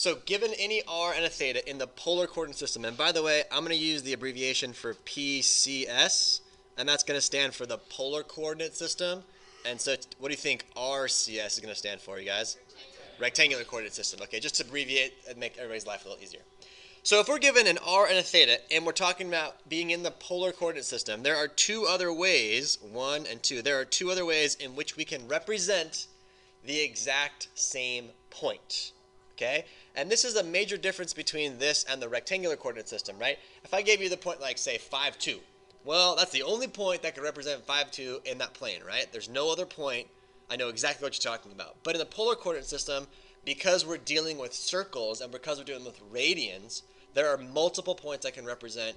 So given any r and a theta in the polar coordinate system, and by the way, I'm going to use the abbreviation for PCS, and that's going to stand for the polar coordinate system. And so what do you think RCS is going to stand for, you guys? Rectangular coordinate system. Okay, just to abbreviate and make everybody's life a little easier. So if we're given an r and a theta, and we're talking about being in the polar coordinate system, there are two other ways, one and two, there are two other ways in which we can represent the exact same point. Okay? And this is a major difference between this and the rectangular coordinate system, right? If I gave you the point like, say, 5, 2, well, that's the only point that could represent 5, 2 in that plane, right? There's no other point. I know exactly what you're talking about. But in the polar coordinate system, because we're dealing with circles and because we're dealing with radians, there are multiple points that can represent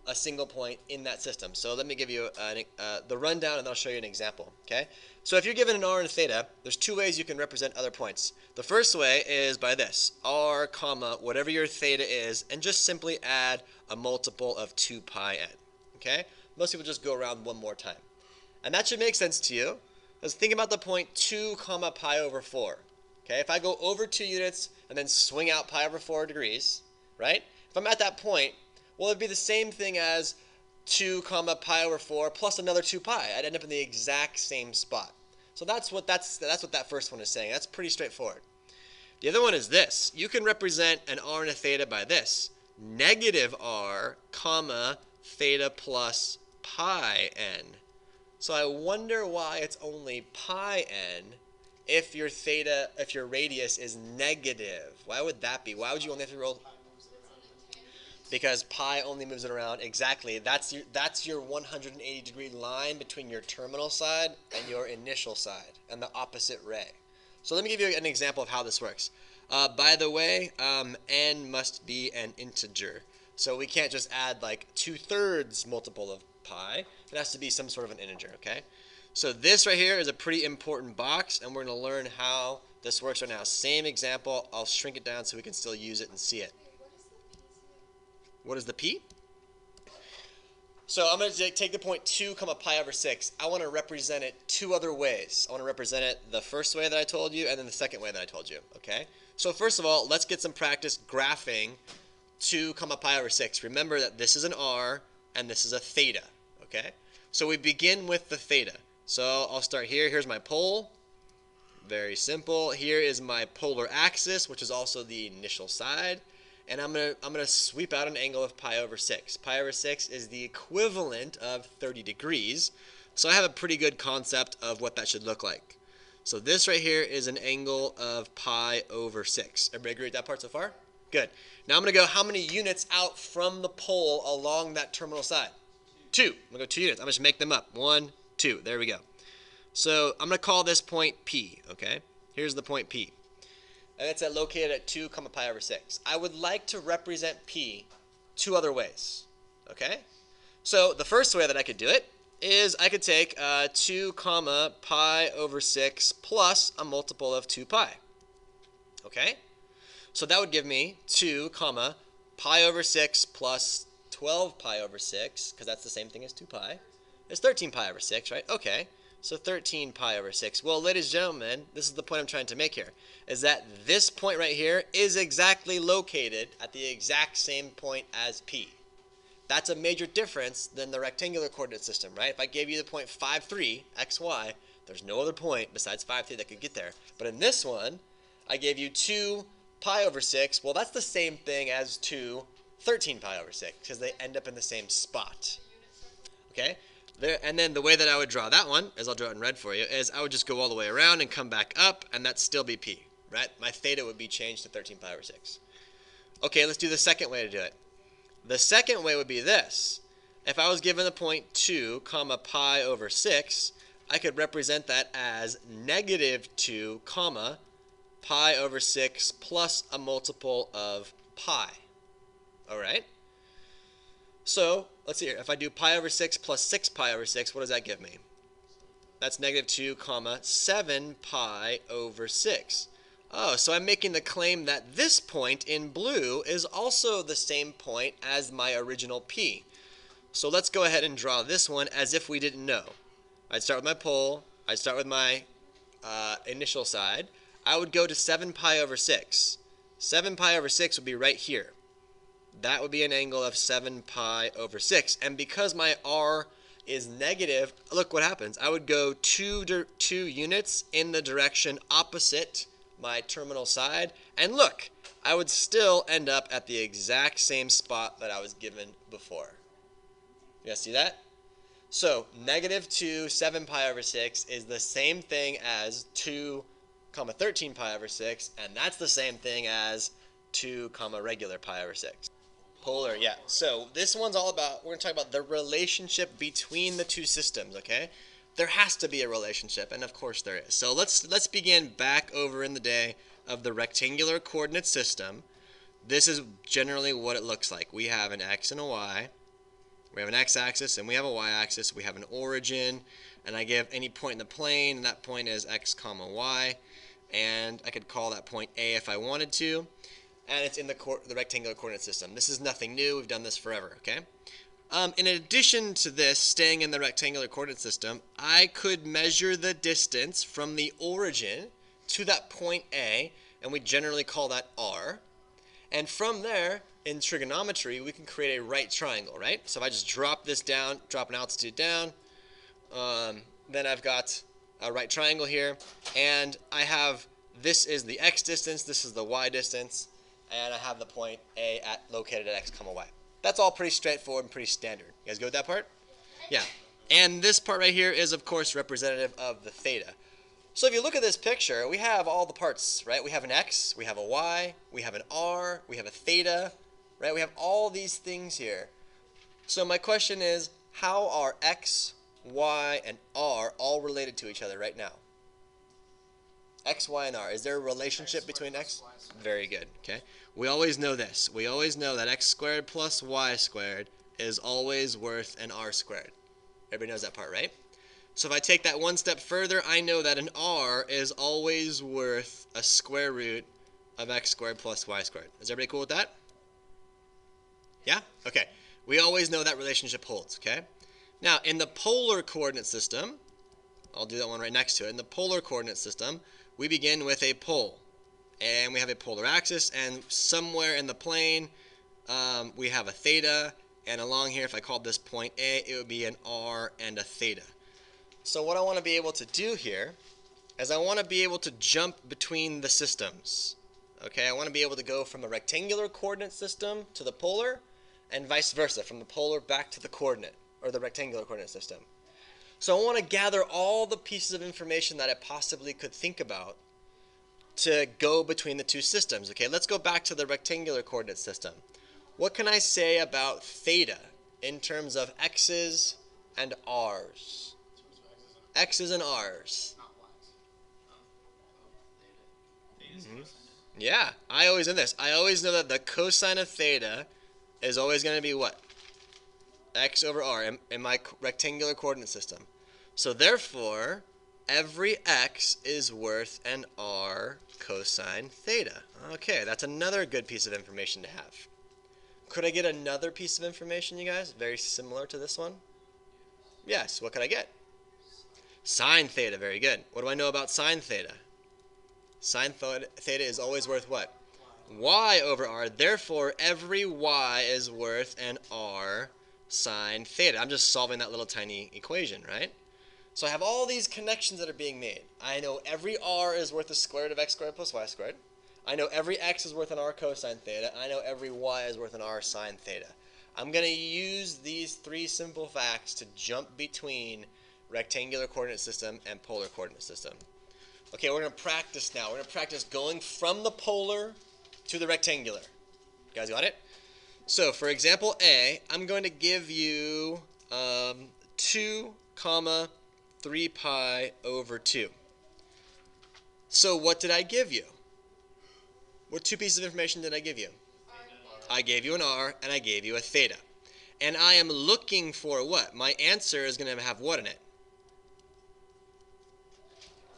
a single point in that system. So let me give you the rundown, and then I'll show you an example. Okay? So if you're given an r and a theta, there's two ways you can represent other points. The first way is by this, r comma whatever your theta is, and just simply add a multiple of 2 pi n. Okay? Most people just go around one more time. And that should make sense to you. Let's think about the point 2 comma pi over 4. Okay? If I go over 2 units and then swing out pi over 4 degrees, right? If I'm at that point, well, it'd be the same thing as 2 comma pi over 4 plus another 2 pi. I'd end up in the exact same spot. So that's what that first one is saying. That's pretty straightforward. The other one is this. You can represent an r and a theta by this. Negative r comma theta plus pi n. So I wonder why it's only pi n if your radius is negative. Why would that be? Why would you only have to roll? Because pi only moves it around. Exactly. That's your 180-degree line between your terminal side and your initial side, and the opposite ray. So let me give you an example of how this works. By the way, n must be an integer. So we can't just add like 2/3 multiple of pi. It has to be some sort of an integer, okay? So this right here is a pretty important box, and we're going to learn how this works right now. Same example. I'll shrink it down so we can still use it and see it. What is the p? So I'm going to take the point 2 comma pi over 6. I want to represent it two other ways. I want to represent it the first way that I told you and then the second way that I told you. Okay? So first of all, let's get some practice graphing 2 comma pi over 6. Remember that this is an r and this is a theta. Okay? So we begin with the theta. So I'll start here. Here's my pole. Very simple. Here is my polar axis, which is also the initial side. And I'm gonna sweep out an angle of pi over 6. Pi over 6 is the equivalent of 30 degrees. So I have a pretty good concept of what that should look like. So this right here is an angle of pi over 6. Everybody agree with that part so far? Good. Now I'm gonna go how many units out from the pole along that terminal side? 2. I'm gonna go 2 units. I'm gonna just make them up. 1, 2. There we go. So I'm gonna call this point P. Okay. Here's the point P. And it's located at 2 comma pi over 6. I would like to represent P two other ways. Okay? So the first way that I could do it is I could take 2 comma pi over 6 plus a multiple of 2 pi. Okay? So that would give me 2 comma pi over 6 plus 12 pi over 6, because that's the same thing as 2 pi. It's 13 pi over 6, right? Okay. So 13 pi over 6. Well, ladies and gentlemen, this is the point I'm trying to make here, is that this point right here is exactly located at the exact same point as P. That's a major difference than the rectangular coordinate system, right? If I gave you the point 5, 3, x, y, there's no other point besides 5, 3 that could get there. But in this one, I gave you 2 pi over 6. Well, that's the same thing as 13 pi over 6, because they end up in the same spot. Okay? And then the way that I would draw that one, as I'll draw it in red for you, is I would just go all the way around and come back up, and that'd still be P, right? My theta would be changed to 13 pi over 6. Okay, let's do the second way to do it. The second way would be this. If I was given the point 2 comma pi over 6, I could represent that as negative 2 comma pi over 6 plus a multiple of pi. All right? So let's see here. If I do pi over 6 plus 6 pi over 6, what does that give me? That's negative 2 comma 7 pi over 6. Oh, so I'm making the claim that this point in blue is also the same point as my original P. So let's go ahead and draw this one as if we didn't know. I'd start with my pole. I'd start with my initial side. I would go to 7 pi over 6. 7 pi over 6 would be right here. That would be an angle of 7 pi over 6. And because my r is negative, look what happens. I would go two units in the direction opposite my terminal side. And look, I would still end up at the exact same spot that I was given before. You guys see that? So negative 2, 7 pi over 6 is the same thing as 2, 13 pi over 6. And that's the same thing as 2, regular pi over 6. Polar, yeah. So this one's all about, we're going to talk about the relationship between the two systems, okay? There has to be a relationship, and of course there is. So let's begin back over in the day of the rectangular coordinate system. This is generally what it looks like. We have an x and a y. We have an x-axis and we have a y-axis. We have an origin, and I give any point in the plane, and that point is x, y. And I could call that point A if I wanted to. And it's in the rectangular coordinate system. This is nothing new. We've done this forever, okay? In addition to this, staying in the rectangular coordinate system, I could measure the distance from the origin to that point A, and we generally call that r. And from there, in trigonometry, we can create a right triangle, right? So if I just drop this down, drop an altitude down, then I've got a right triangle here, and I have, this is the x distance, this is the y distance, and I have the point A located at x, y. That's all pretty straightforward and pretty standard. You guys go with that part? Yeah. And this part right here is, of course, representative of the theta. So if you look at this picture, we have all the parts, right? We have an x, we have a y, we have an r, we have a theta, right? We have all these things here. So my question is, how are x, y, and r all related to each other right now? X, y, and r. Is there a relationship between x? Very good. Okay. We always know this. We always know that x squared plus y squared is always worth an r squared. Everybody knows that part, right? So if I take that one step further, I know that an r is always worth a square root of x squared plus y squared. Is everybody cool with that? Yeah? Okay. We always know that relationship holds, okay? Now, in the polar coordinate system, I'll do that one right next to it. In the polar coordinate system, we begin with a pole, and we have a polar axis, and somewhere in the plane we have a theta, and along here, if I called this point A, it would be an r and a theta. So what I want to be able to do here is I want to be able to jump between the systems. Okay, I want to be able to go from the rectangular coordinate system to the polar, and vice versa, from the polar back to the coordinate, or the rectangular coordinate system. So I want to gather all the pieces of information that I possibly could think about to go between the two systems. Okay, let's go back to the rectangular coordinate system. What can I say about theta in terms of x's and r's? X's and r's. Yeah, I always know this. I always know that the cosine of theta is always going to be what? X over r in my rectangular coordinate system. So therefore, every x is worth an r cosine theta. Okay, that's another good piece of information to have. Could I get another piece of information, you guys? Very similar to this one? Yes, what could I get? Sine theta, very good. What do I know about sine theta? Sine theta is always worth what? Y over r. Therefore, every y is worth an r sine theta. I'm just solving that little tiny equation, right? So I have all these connections that are being made. I know every r is worth the square root of x squared plus y squared. I know every x is worth an r cosine theta. I know every y is worth an r sine theta. I'm going to use these three simple facts to jump between rectangular coordinate system and polar coordinate system. Okay, we're going to practice now. We're going to practice going from the polar to the rectangular. You guys got it? So for example A, I'm going to give you 2, 3 pi over 2. So what did I give you? What two pieces of information did I give you? I gave you an r and I gave you a theta. And I am looking for what? My answer is going to have what in it?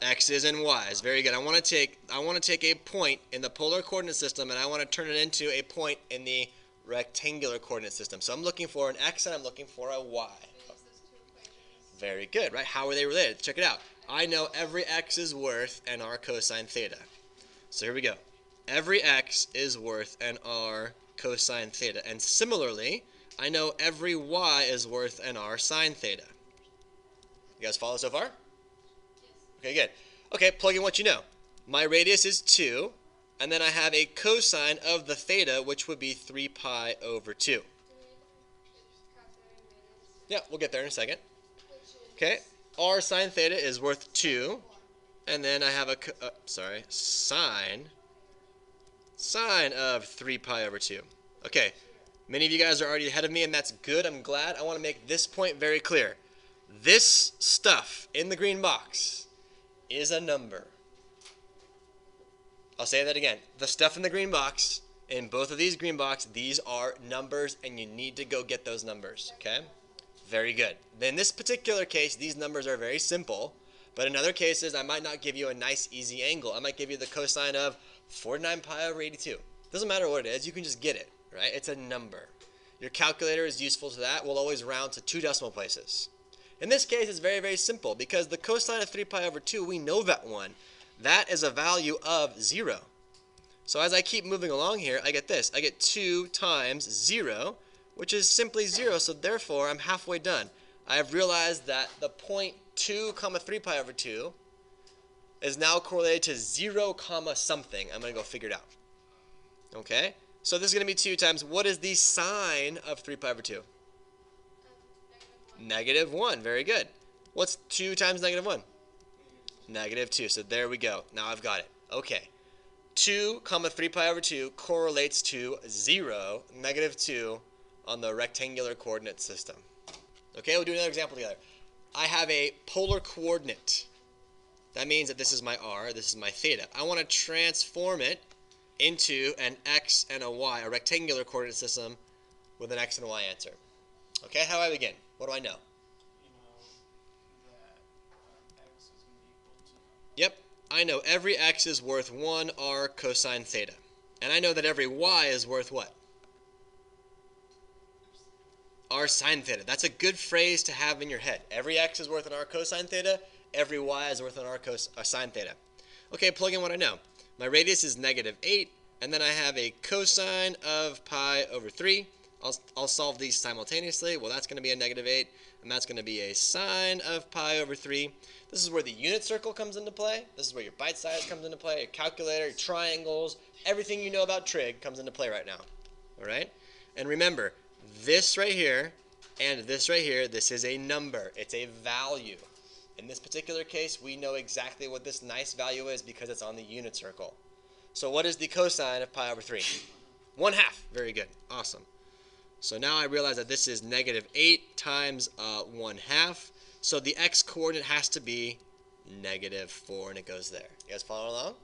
X's and Y's. Very good. I want to take a point in the polar coordinate system and I want to turn it into a point in the rectangular coordinate system. So I'm looking for an X and I'm looking for a Y. Very good, right? How are they related? Check it out. I know every X is worth an r cosine theta. So here we go. every x is worth an r cosine theta. And similarly, I know every y is worth an r sine theta. You guys follow so far? Okay, good. Okay, plug in what you know. My radius is 2, and then I have a cosine of the theta, which would be 3 pi over 2. Yeah, we'll get there in a second. Okay, r sine theta is worth 2, and then I have a sine of 3 pi over 2. Okay, many of you guys are already ahead of me, and that's good. I'm glad. I want to make this point very clear. This stuff in the green box is a number. I'll say that again. The stuff in the green box, in both of these green boxes, these are numbers, and you need to go get those numbers, okay? Very good. In this particular case, these numbers are very simple, but in other cases, I might not give you a nice, easy angle. I might give you the cosine of 49 pi over 82. Doesn't matter what it is, you can just get it, right? It's a number. Your calculator is useful to that. We'll always round to 2 decimal places. In this case, it's very, very simple because the cosine of 3 pi over 2, we know that one. That is a value of 0. So as I keep moving along here, I get this. I get 2 times 0, which is simply 0, so therefore I'm halfway done. I have realized that the point 2 comma 3 pi over 2 is now correlated to 0 comma something. I'm going to go figure it out. Okay? So this is going to be 2 times, what is the sine of 3 pi over 2? Negative 1. Very good. What's 2 times negative 1? Negative 2. So there we go. Now I've got it. Okay. 2 comma 3 pi over 2 correlates to 0, negative 2 on the rectangular coordinate system. Okay, we'll do another example together. I have a polar coordinate. That means that this is my r, this is my theta. I want to transform it into an x and a y, a rectangular coordinate system with an x and a y answer. Okay, how do I begin? What do I know? Yep, I know every x is worth 1 r cosine theta. And I know that every y is worth what? R sine theta. That's a good phrase to have in your head. Every x is worth an r cosine theta. Every y is worth an r sine theta. Okay, plug in what I know. My radius is negative 8, and then I have a cosine of pi over 3. I'll solve these simultaneously. Well, that's going to be a negative 8, and that's going to be a sine of pi over 3. This is where the unit circle comes into play. This is where your bite size comes into play, your calculator, your triangles, everything you know about trig comes into play right now. All right? And remember, this right here and this right here, this is a number. It's a value. In this particular case, we know exactly what this nice value is because it's on the unit circle. So what is the cosine of pi over 3? 1/2. Very good. Awesome. So now I realize that this is negative 8 times 1/2. So the x coordinate has to be negative 4, and it goes there. You guys following along?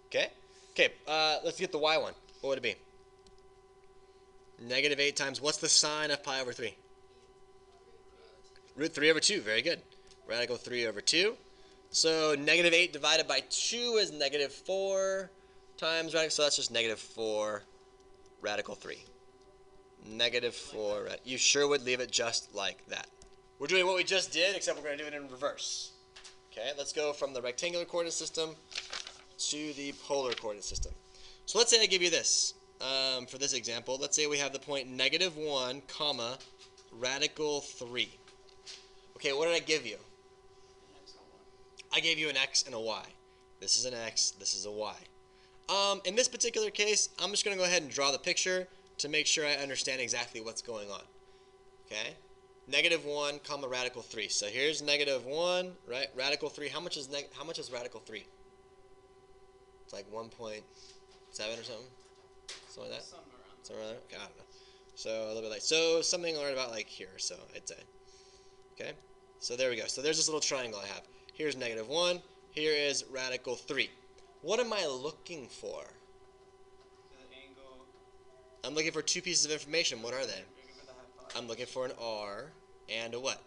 Okay. Okay, let's get the y one. What would it be? Negative 8 times, what's the sine of pi over 3? Root 3 over 2. Very good. Radical 3 over 2. So negative 8 divided by 2 is negative 4 times radical. So that's just negative 4 radical 3. Negative 4. You sure would leave it just like that. We're doing what we just did, except we're going to do it in reverse. Okay, let's go from the rectangular coordinate system to the polar coordinate system. So let's say I give you this. For this example, let's say we have the point negative 1 comma radical 3. Okay, what did I give you? I gave you an x and a y. This is an x, this is a y. In this particular case, I'm just going to go ahead and draw the picture to make sure I understand exactly what's going on. Okay? Negative 1 comma radical 3. So here's negative 1, right? Radical 3. How much is radical 3? It's like 1.7 or something? Something like that? Somewhere around there? Okay, I don't know. So a little bit like, so something right about like here or so, I'd say. Okay? So there we go. So there's this little triangle I have. Here's negative 1. Here is radical 3. What am I looking for? The angle. I'm looking for 2 pieces of information. What are they? I'm looking for an r and a what?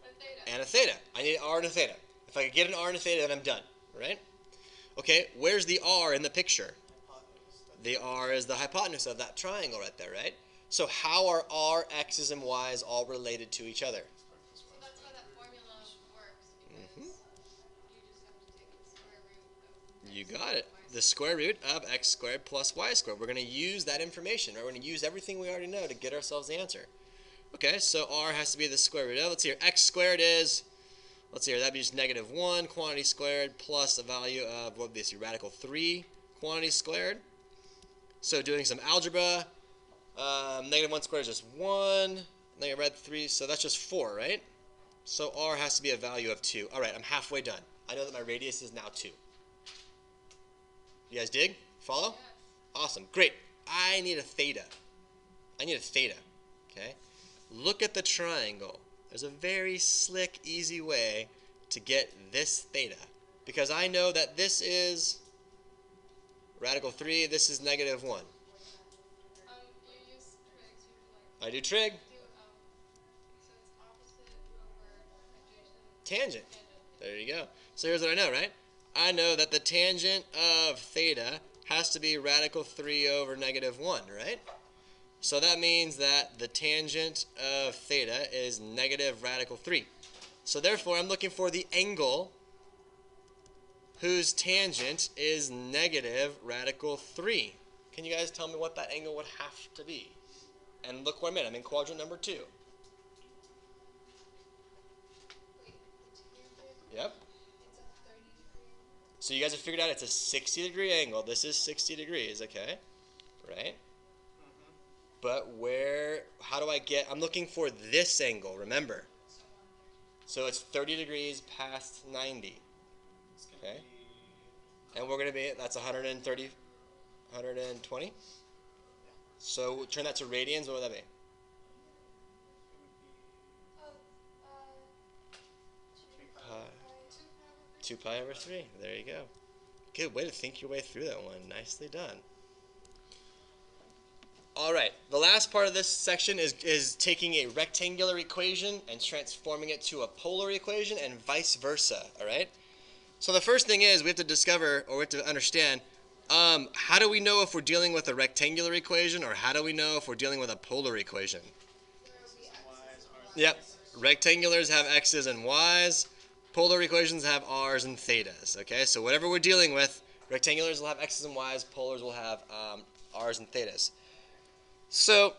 A theta. And a theta. I need an r and a theta. If I could get an r and a theta, then I'm done. Right? Okay, where's the r in the picture? The r is the hypotenuse of that triangle right there, right? So how are r, x's, and y's all related to each other? So that's how that formula works, because you just have to take the square root of You got it. The square root of x squared plus y squared. We're going to use that information, right? We're going to use everything we already know to get ourselves the answer. Okay, so r has to be the square root of, let's see here, x squared is, let's see here, that'd be just negative 1 quantity squared plus a value of, what would this be, radical 3 quantity squared. So doing some algebra, negative 1 squared is just 1, negative red 3, so that's just 4, right? So r has to be a value of 2. All right, I'm halfway done. I know that my radius is now 2. You guys dig? Follow? Yes. Awesome. Great. I need a theta. Okay? Look at the triangle. There's a very slick, easy way to get this theta. Because I know that this is radical 3, this is negative 1. You use trigs usually. I do trig. So it's opposite over adjacent. Tangent. There you go. So here's what I know, right? I know that the tangent of theta has to be radical 3 over negative 1, right? So that means that the tangent of theta is negative radical 3. So therefore, I'm looking for the angle whose tangent is negative radical 3. Can you guys tell me what that angle would have to be? And look where I'm in. I'm in quadrant number 2. Wait, the tangent, Yep. it's a 30-degree. So you guys have figured out it's a 60-degree angle. This is 60 degrees, okay? Right? But how do I get, I'm looking for this angle, remember. So it's 30 degrees past 90. It's gonna Okay. be And we're going to be, that's 130, 120. So turn that to radians, what would that be? Oh, Uh, 2 2 pi over 3. There you go. Good way to think your way through that one. Nicely done. All right, the last part of this section is taking a rectangular equation and transforming it to a polar equation and vice versa, all right? So the first thing is we have to discover, or we have to understand, how do we know if we're dealing with a rectangular equation, or how do we know if we're dealing with a polar equation? Y's, R's. Yep, rectangulars have x's and y's, polar equations have r's and thetas, okay? So whatever we're dealing with, rectangulars will have x's and y's, polars will have r's and thetas. So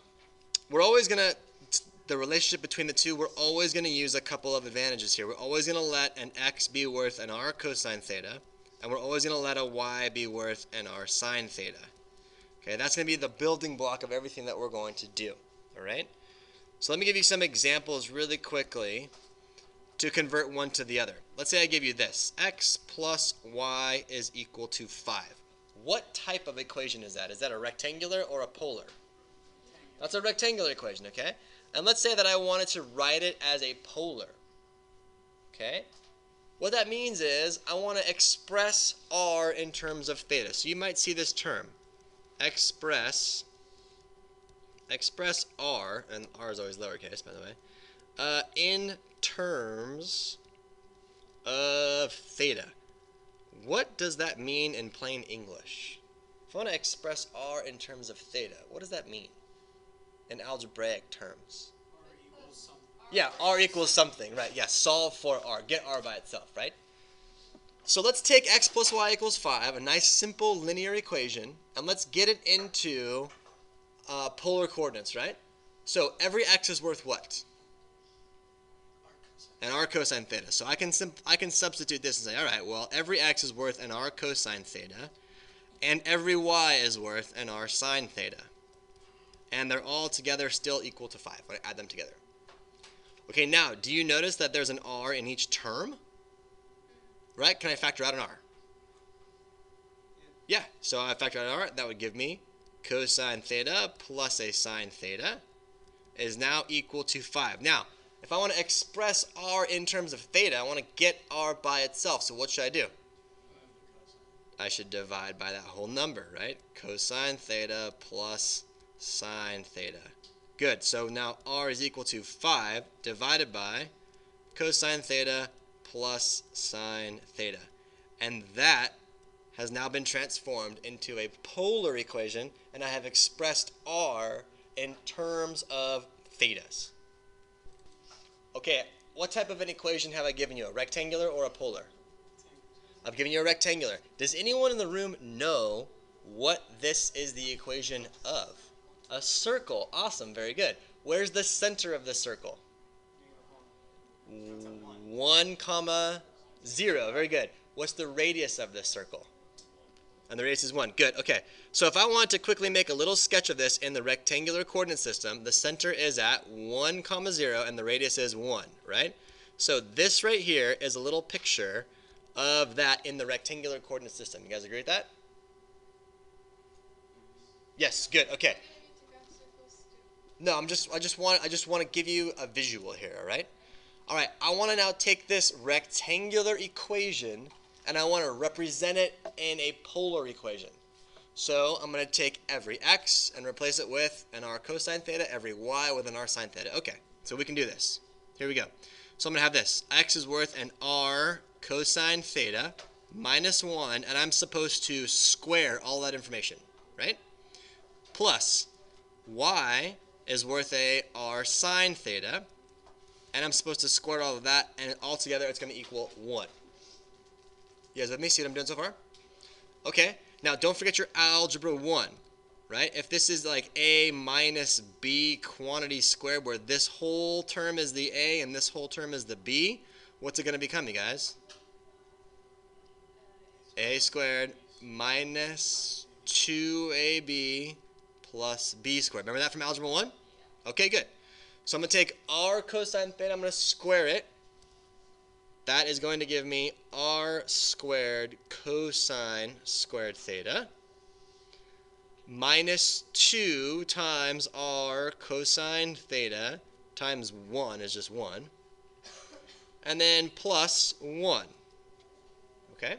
we're always going to, the relationship between the two, we're always going to use a couple of advantages here. We're always going to let an x be worth an r cosine theta, and we're always going to let a y be worth an r sine theta. Okay, that's going to be the building block of everything that we're going to do, all right? So let me give you some examples really quickly to convert one to the other. Let's say I give you this, x plus y is equal to 5. What type of equation is that? Is that a rectangular or a polar? That's a rectangular equation, okay? And let's say that I wanted to write it as a polar, okay? What that means is I want to express r in terms of theta. So you might see this term, express r, and r is always lowercase, by the way, in terms of theta. What does that mean in plain English? If I want to express r in terms of theta, what does that mean in algebraic terms? R equals something. Yeah, r equals something, right? Yeah, solve for r. Get r by itself, right? So let's take x plus y equals 5, a nice simple linear equation, and let's get it into polar coordinates, right? So every x is worth what? An r cosine theta. So I can substitute this and say, all right, well, every x is worth an r cosine theta, and every y is worth an r sine theta. And they're all together still equal to 5 when I add them together. Okay, now, do you notice that there's an r in each term? Right? Can I factor out an r? Yeah, so I factor out an r. That would give me cosine theta plus a sine theta is now equal to 5. Now, if I want to express r in terms of theta, I want to get r by itself. So what should I do? I should divide by that whole number, right? Cosine theta plus sine theta. Good, so now r is equal to 5 divided by cosine theta plus sine theta. And that has now been transformed into a polar equation, and I have expressed r in terms of thetas. Okay, what type of an equation have I given you? A rectangular or a polar? I've given you a rectangular. Does anyone in the room know what this is the equation of? A circle. Awesome. Very good. Where's the center of the circle? 1 comma 0. Very good. What's the radius of this circle? And the radius is 1. Good. Okay. So if I wanted to quickly make a little sketch of this in the rectangular coordinate system, the center is at 1 comma 0 and the radius is 1, right? So this right here is a little picture of that in the rectangular coordinate system. You guys agree with that? Yes. Good. Okay. No, I just want to give you a visual here, all right? All right, I want to now take this rectangular equation and I want to represent it in a polar equation. So I'm going to take every x and replace it with an r cosine theta, every y with an r sine theta. Okay, so we can do this. Here we go. So I'm going to have this. X is worth an r cosine theta minus 1, and I'm supposed to square all that information, right? Plus y is worth a r sine theta, and I'm supposed to square all of that, and altogether it's going to equal 1. You guys with me? See what I'm doing so far? Okay. Now don't forget your algebra 1, right? If this is like a minus b quantity squared, where this whole term is the a and this whole term is the b, what's it going to become, you guys? A squared minus 2ab plus b squared. Remember that from algebra 1? Okay, good. So I'm going to take r cosine theta, I'm going to square it. That is going to give me r squared cosine squared theta minus 2 times r cosine theta times 1 is just 1. And then plus 1. Okay?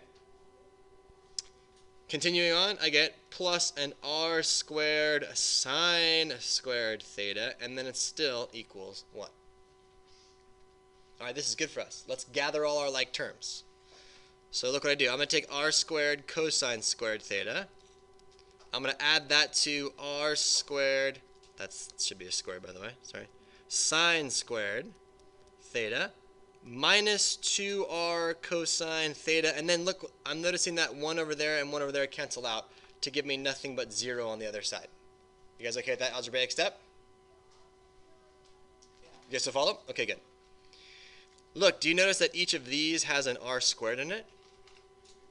Continuing on, I get plus an r squared sine squared theta, and then it still equals 1. All right, this is good for us. Let's gather all our like terms. So look what I do. I'm going to take r squared cosine squared theta. I'm going to add that to r squared, that should be a square by the way, sorry, sine squared theta minus 2r cosine theta, and then look, I'm noticing that 1 over there and 1 over there cancel out to give me nothing but 0 on the other side. You guys okay with that algebraic step? You guys still follow? Okay, good. Look, do you notice that each of these has an r squared in it?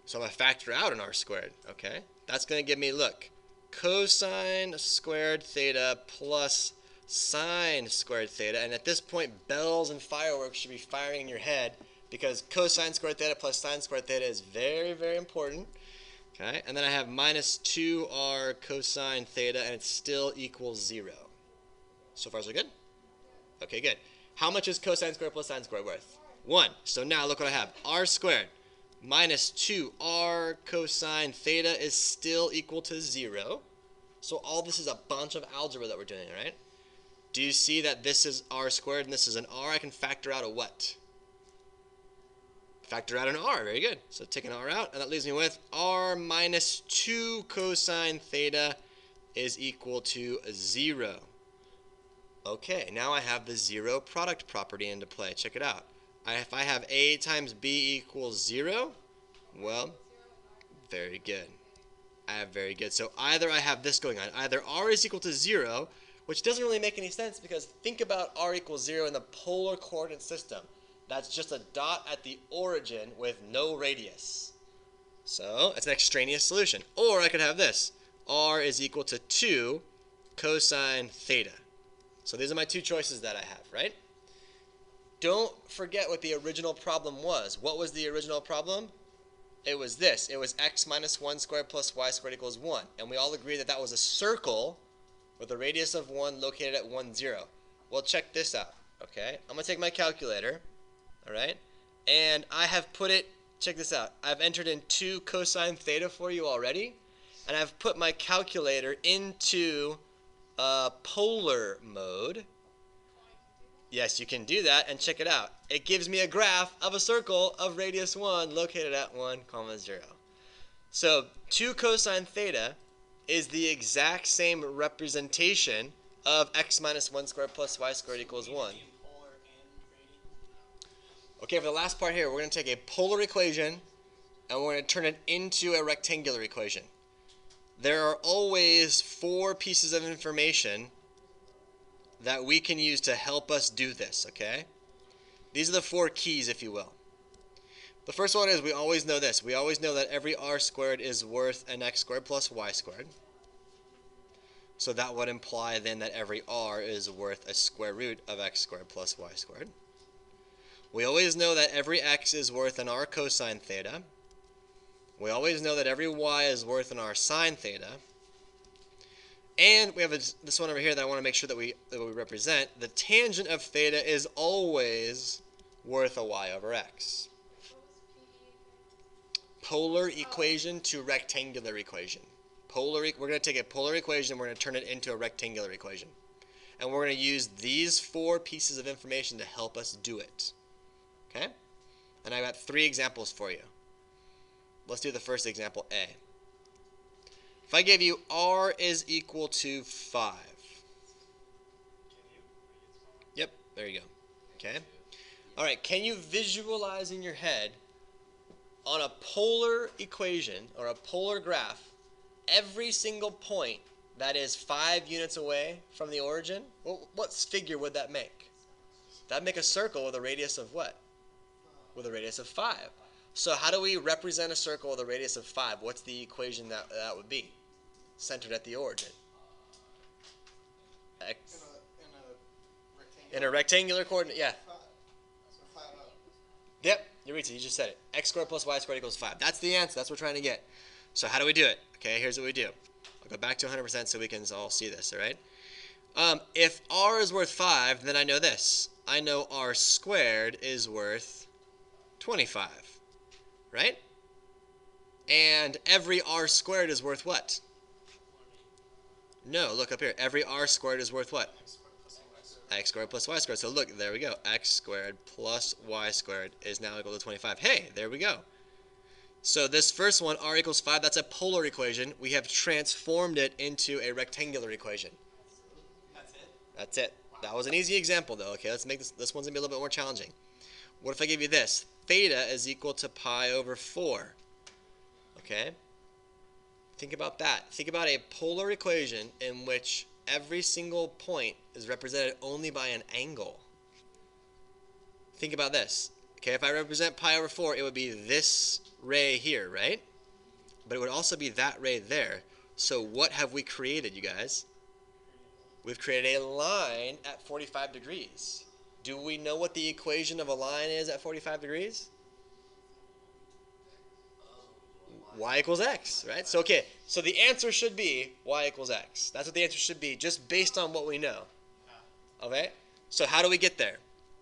So I'm going to factor out an r squared, okay? That's going to give me, look, cosine squared theta plus sine squared theta, and at this point bells and fireworks should be firing in your head because cosine squared theta plus sine squared theta is very, very important. Okay, and then I have minus 2r cosine theta, and it still equals 0. So far so good? Okay, good. How much is cosine squared plus sine squared worth? 1. So now look what I have. R squared minus 2r cosine theta is still equal to 0. So all this is a bunch of algebra that we're doing, right? Do you see that this is r squared and this is an r? I can factor out a what? Factor out an r. Very good. So take an r out, and that leaves me with r minus 2 cosine theta is equal to 0. Okay, now I have the 0 product property into play. Check it out. If I have a times b equals 0, well, very good. I have very good. So either I have this going on. Either r is equal to 0, which doesn't really make any sense because think about r equals 0 in the polar coordinate system. That's just a dot at the origin with no radius. So it's an extraneous solution. Or I could have this. R is equal to 2 cosine theta. So these are my two choices that I have, right? Don't forget what the original problem was. What was the original problem? It was this. It was x minus 1 squared plus y squared equals 1. And we all agree that that was a circle with a radius of 1 located at 1, 0. Well, check this out, okay? I'm going to take my calculator, all right? And I have put it, check this out. I've entered in 2 cosine theta for you already. And I've put my calculator into polar mode. Yes, you can do that, and check it out. It gives me a graph of a circle of radius 1 located at 1, 0. So 2 cosine theta is the exact same representation of x minus 1 squared plus y squared equals 1. Okay, for the last part here, we're going to take a polar equation and we're going to turn it into a rectangular equation. There are always 4 pieces of information that we can use to help us do this, okay? These are the 4 keys, if you will. The first one is we always know this. We always know that every r squared is worth an x squared plus y squared. So that would imply then that every r is worth a square root of x squared plus y squared. We always know that every x is worth an r cosine theta. We always know that every y is worth an r sine theta. And we have this one over here that I want to make sure that we represent. The tangent of theta is always worth a y over x. Polar equation to rectangular equation. We're going to take a polar equation and we're going to turn it into a rectangular equation. And we're going to use these 4 pieces of information to help us do it. Okay? And I've got 3 examples for you. Let's do the first example, A. If I give you r is equal to 5. Yep, there you go. Okay? Alright, can you visualize in your head on a polar equation or a polar graph every single point that is 5 units away from the origin? What figure would that make? That'd make a circle with a radius of what? With a radius of 5. So how do we represent a circle with a radius of 5? What's the equation that would be? Centered at the origin. In a rectangular coordinate, yeah. Yep, you just said it. X squared plus y squared equals 5. That's the answer. That's what we're trying to get. So how do we do it? Okay, here's what we do. I'll go back to 100% so we can all see this, all right? If r is worth 5, then I know this. I know r squared is worth 25, right? And every r squared is worth what? No, look up here. Every r squared is worth what? X squared plus y squared. So look, there we go. X squared plus y squared is now equal to 25. Hey, there we go. So this first one, r equals 5, that's a polar equation. We have transformed it into a rectangular equation. That's it? That's it. That was an easy example, though. Okay, let's make this one's going to be a little bit more challenging. What if I give you this? Theta is equal to pi over 4. Okay? Think about that. Think about a polar equation in which every single point is represented only by an angle. Think about this. Okay, if I represent pi over 4, it would be this ray here, right? But it would also be that ray there. So what have we created, you guys? We've created a line at 45 degrees. Do we know what the equation of a line is at 45 degrees? Y equals x, right? So, okay, so the answer should be y equals x. That's what the answer should be, just based on what we know. Okay? So how do we get there?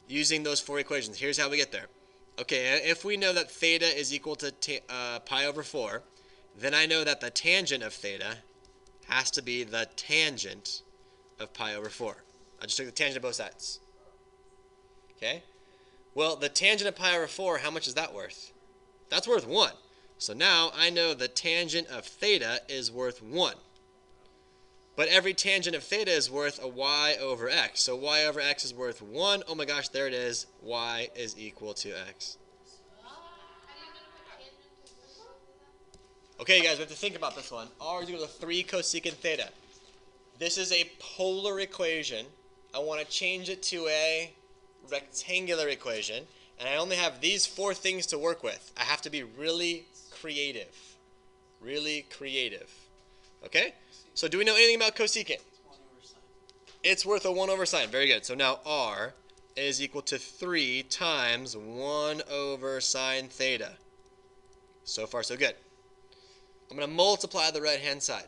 Using those 4 equations. Here's how we get there. Okay, if we know that theta is equal to pi over 4, then I know that the tangent of theta has to be the tangent of pi over 4. I just took the tangent of both sides. Okay? Well, the tangent of pi over 4, how much is that worth? That's worth 1. So now I know the tangent of theta is worth 1. But every tangent of theta is worth a y over x. So y over x is worth 1. Oh my gosh, there it is. Y is equal to x. Okay, guys, we have to think about this one. R is equal to 3 cosecant theta. This is a polar equation. I want to change it to a rectangular equation. And I only have these 4 things to work with. I have to be really creative. Really creative. Okay? So do we know anything about cosecant? It's worth a 1 over sine. Very good. So now r is equal to 3 times 1 over sine theta. So far, so good. I'm going to multiply the right-hand side.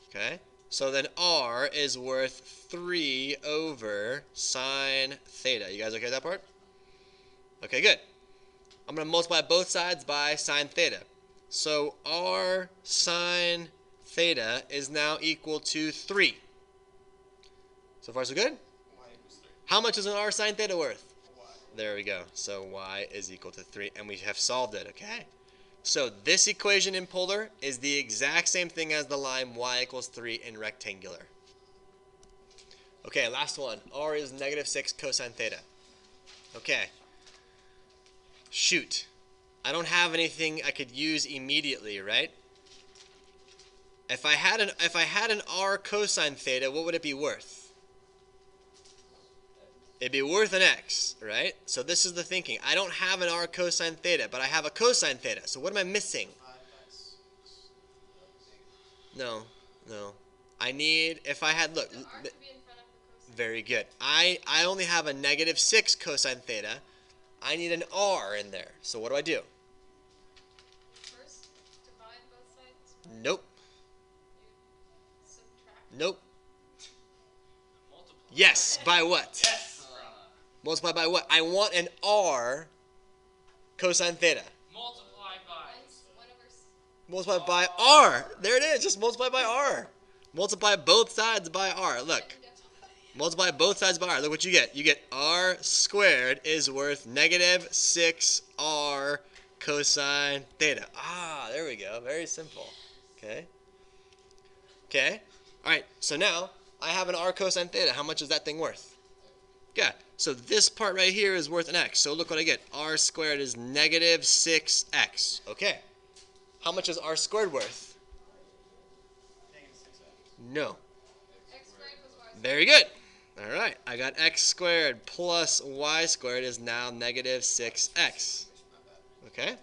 Okay? So then r is worth 3 over sine theta. You guys okay with that part? Okay, good. I'm going to multiply both sides by sine theta. So r sine theta is now equal to 3. So far, so good? How much is an r sine theta worth? There we go. So y is equal to 3, and we have solved it, okay? So this equation in polar is the exact same thing as the line y equals 3 in rectangular. Okay, last one. R is negative 6 cosine theta. Okay. Shoot. I don't have anything I could use immediately, right? If I had an r cosine theta, what would it be worth? It'd be worth an x, right? So this is the thinking. I don't have an r cosine theta, but I have a cosine theta. So what am I missing? No. I need, if I had, look, The R could be in front of the cosine. very good. I only have a -6 cosine theta. I need an r in there. So what do I do? First, divide both sides. Nope. You subtract. Nope. Multiply. Yes, by what? Yes. Multiply by what? I want an r cosine theta. Multiply by. One over Multiply by r. There it is. Just multiply by r. Multiply both sides by r. Look. Multiply both sides by r. Look what you get. You get r squared is worth -6r cosine theta. Ah, there we go. Very simple. Okay. Okay. All right. So now I have an r cosine theta. How much is that thing worth? Yeah. So this part right here is worth an x. So look what I get. R squared is -6x. Okay. How much is r squared worth? No. X squared was y squared. Very good. All right. I got x squared plus y squared is now -6x. Okay.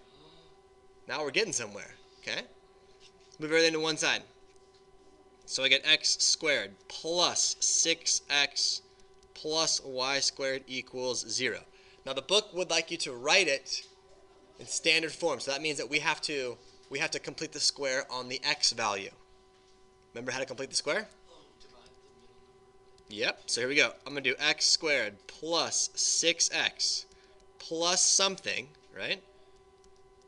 Now we're getting somewhere. Okay. Let's move everything to one side. So I get x squared plus 6x plus y squared equals 0. Now the book would like you to write it in standard form. So that means that we have to complete the square on the x value. Remember how to complete the square? Yep. So here we go. I'm going to do x squared plus 6x plus something, right?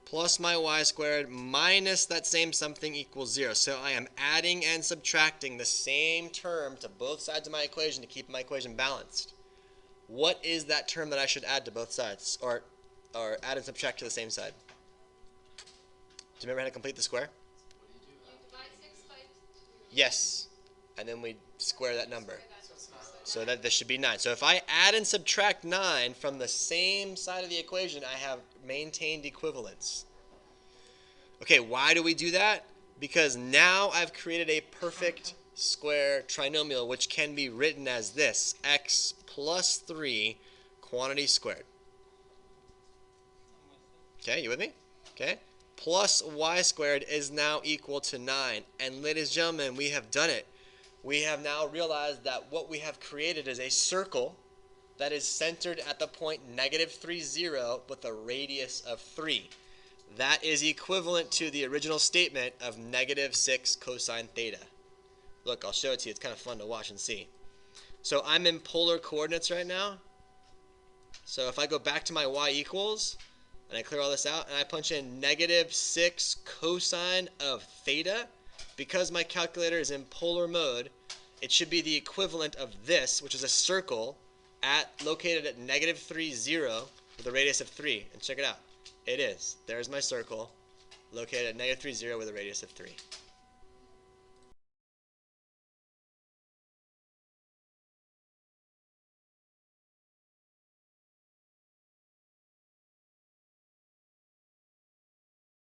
Plus my y squared minus that same something equals 0. So I am adding and subtracting the same term to both sides of my equation to keep my equation balanced. What is that term that I should add to both sides? Or add and subtract to the same side? Do you remember how to complete the square? You divide 6 by 2. Yes. And then we square that number. Square that. So that this should be 9. So if I add and subtract 9 from the same side of the equation, I have maintained equivalence. Okay, why do we do that? Because now I've created a perfect square trinomial, which can be written as this: x plus 3 quantity squared. Okay, you with me? Okay. Plus y squared is now equal to 9. And ladies and gentlemen, we have done it. We have now realized that what we have created is a circle that is centered at the point -3, 0 with a radius of 3. That is equivalent to the original statement of -6 cosine theta. Look, I'll show it to you. It's kind of fun to watch and see. So I'm in polar coordinates right now. So if I go back to my y equals, and I clear all this out, and I punch in -6 cosine of theta, because my calculator is in polar mode, it should be the equivalent of this, which is a circle located at -3, 0 with a radius of 3. And check it out. It is. There's my circle located at -3, 0 with a radius of 3.